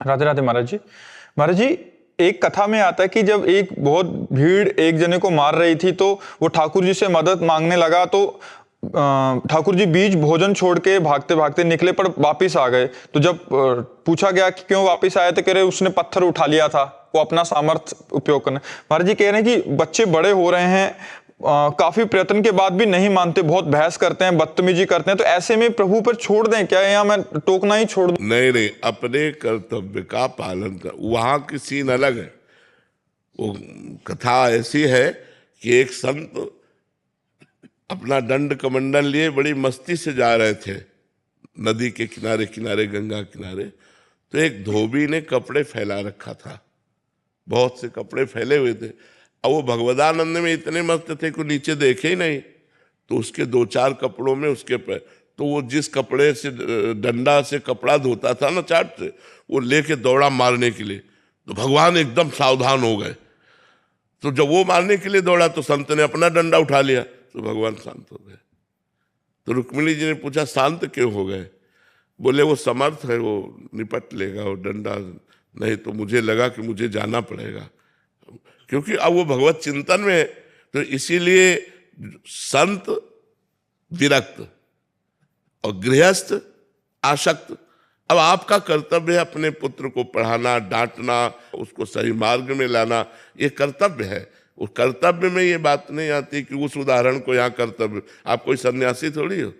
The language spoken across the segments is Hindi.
राधे राधे महाराज जी। महाराज जी, एक कथा में आता है कि जब एक बहुत भीड़ एक जने को मार रही थी तो वो ठाकुर जी से मदद मांगने लगा, तो ठाकुर जी बीच भोजन छोड़ के भागते भागते निकले पर वापिस आ गए। तो जब पूछा गया कि क्यों वापिस आए तो कह रहे उसने पत्थर उठा लिया था, वो अपना सामर्थ्य उपयोग करने। महाराज जी कह रहे हैं कि बच्चे बड़े हो रहे हैं, काफी प्रयत्न के बाद भी नहीं मानते, बहुत बहस करते हैं, बदतमीजी करते हैं, तो ऐसे में प्रभु पर छोड़ दें क्या, या मैं टोकना ही छोड़ दूं? नहीं नहीं, अपने कर्तव्य का पालन कर। वहां की सीन अलग है। वो कथा ऐसी है कि एक संत अपना दंड कमंडल लिए बड़ी मस्ती से जा रहे थे नदी के किनारे किनारे, गंगा किनारे। तो एक धोबी ने कपड़े फैला रखा था, बहुत से कपड़े फैले हुए थे। अब वो भगवदानंद में इतने मस्त थे कि नीचे देखे ही नहीं। तो उसके दो चार कपड़ों में उसके पैर, तो वो जिस कपड़े से डंडा से कपड़ा धोता था ना, चाट से, वो लेके दौड़ा मारने के लिए। तो भगवान एकदम सावधान हो गए। तो जब वो मारने के लिए दौड़ा तो संत ने अपना डंडा उठा लिया, तो भगवान शांत हो गए। तो रुक्मिणी जी ने पूछा शांत क्यों हो गए? बोले वो समर्थ है, वो निपट लेगा वो डंडा, नहीं तो मुझे लगा कि मुझे जाना पड़ेगा, क्योंकि अब वो भगवत चिंतन में है। तो इसीलिए संत विरक्त और गृहस्थ आसक्त। अब आपका कर्तव्य है अपने पुत्र को पढ़ाना, डांटना, उसको सही मार्ग में लाना, ये कर्तव्य है। उस कर्तव्य में ये बात नहीं आती कि उस उदाहरण को यहाँ कर्तव्य। आप कोई सन्यासी थोड़ी हो,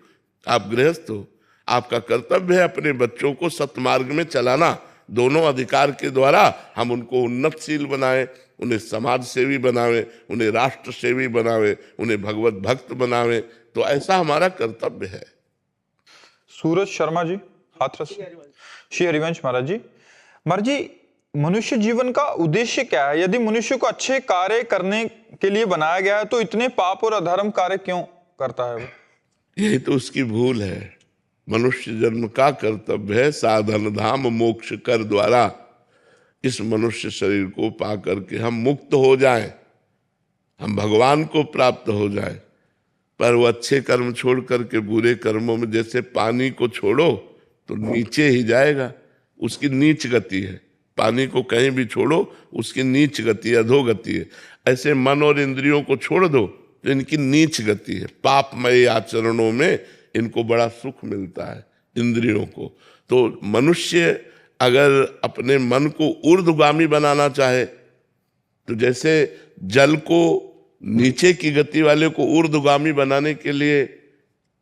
आप गृहस्थ हो। आपका कर्तव्य है अपने बच्चों को सत्मार्ग में चलाना। दोनों अधिकार के द्वारा हम उनको उन्नतशील बनाएं, उन्हें समाज सेवी बनावे, उन्हें राष्ट्र सेवी बनावे, उन्हें भगवत भक्त बनावे। तो ऐसा हमारा कर्तव्य है। सूरज शर्मा जी, हाथरस। श्री हरिवंश महाराज जी। महाराज जी, मनुष्य जीवन का उद्देश्य क्या है? यदि मनुष्य को अच्छे कार्य करने के लिए बनाया गया है तो इतने पाप और अधर्म कार्य क्यों करता है वो? यही तो उसकी भूल है। मनुष्य जन्म का कर्तव्य है साधन धाम मोक्ष कर द्वारा इस मनुष्य शरीर को पा करके हम मुक्त हो जाएं, हम भगवान को प्राप्त हो जाएं। पर वो अच्छे कर्म छोड़ करके बुरे कर्मों में, जैसे पानी को छोड़ो तो नीचे ही जाएगा, उसकी नीच गति है। पानी को कहीं भी छोड़ो उसकी नीच गति, अधोगति है। ऐसे मन और इंद्रियों को छोड़ दो तो इनकी नीच गति है। पापमय आचरणों में इनको बड़ा सुख मिलता है, इंद्रियों को। तो मनुष्य अगर अपने मन को ऊर्ध्वगामी बनाना चाहे तो जैसे जल को नीचे की गति वाले को ऊर्ध्वगामी बनाने के लिए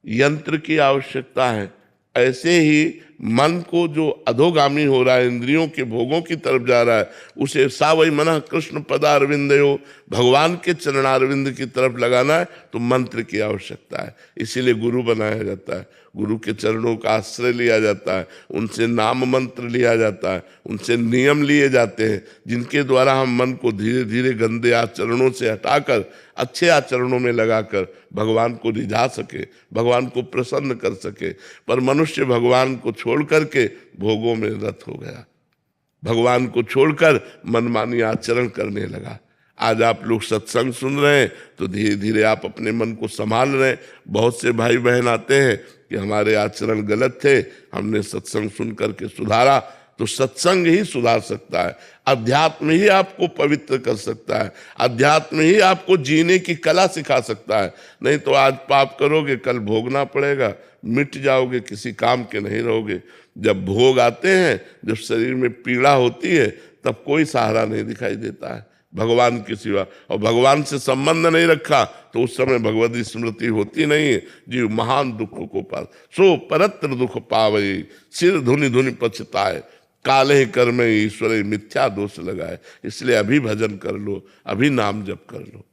यंत्र की आवश्यकता है, ऐसे ही मन को जो अधोगामी हो रहा है, इंद्रियों के भोगों की तरफ जा रहा है, उसे सावई मनः कृष्ण पदारविंदयो, भगवान के चरणारविंद की तरफ लगाना है तो मंत्र की आवश्यकता है। इसीलिए गुरु बनाया जाता है, गुरु के चरणों का आश्रय लिया जाता है, उनसे नाम मंत्र लिया जाता है, उनसे नियम लिए जाते हैं, जिनके द्वारा हम मन को धीरे धीरे गंदे आचरणों से हटाकर अच्छे आचरणों में लगाकर भगवान को रिझा सके, भगवान को प्रसन्न कर सके। पर मनुष्य भगवान को छोड़ करके भोगों में रत हो गया, भगवान को छोड़कर मनमानी आचरण करने लगा। आज आप लोग सत्संग सुन रहे हैं तो धीरे धीरे आप अपने मन को संभाल रहे हैं। बहुत से भाई बहन आते हैं कि हमारे आचरण गलत थे, हमने सत्संग सुन करके सुधारा। तो सत्संग ही सुधार सकता है, अध्यात्म ही आपको पवित्र कर सकता है, अध्यात्म ही आपको जीने की कला सिखा सकता है। नहीं तो आज पाप करोगे, कल भोगना पड़ेगा, मिट जाओगे, किसी काम के नहीं रहोगे। जब भोग आते हैं, जब शरीर में पीड़ा होती है, तब कोई सहारा नहीं दिखाई देता है भगवान के सिवा। और भगवान से संबंध नहीं रखा तो उस समय भगवती स्मृति होती नहीं है। जीव महान दुख को पार सो परत्र दुख पावे, सिर धुनि धुनि पछताए, काले कर्म ईश्वर मिथ्या दोष लगाए। इसलिए अभी भजन कर लो, अभी नाम जप कर लो।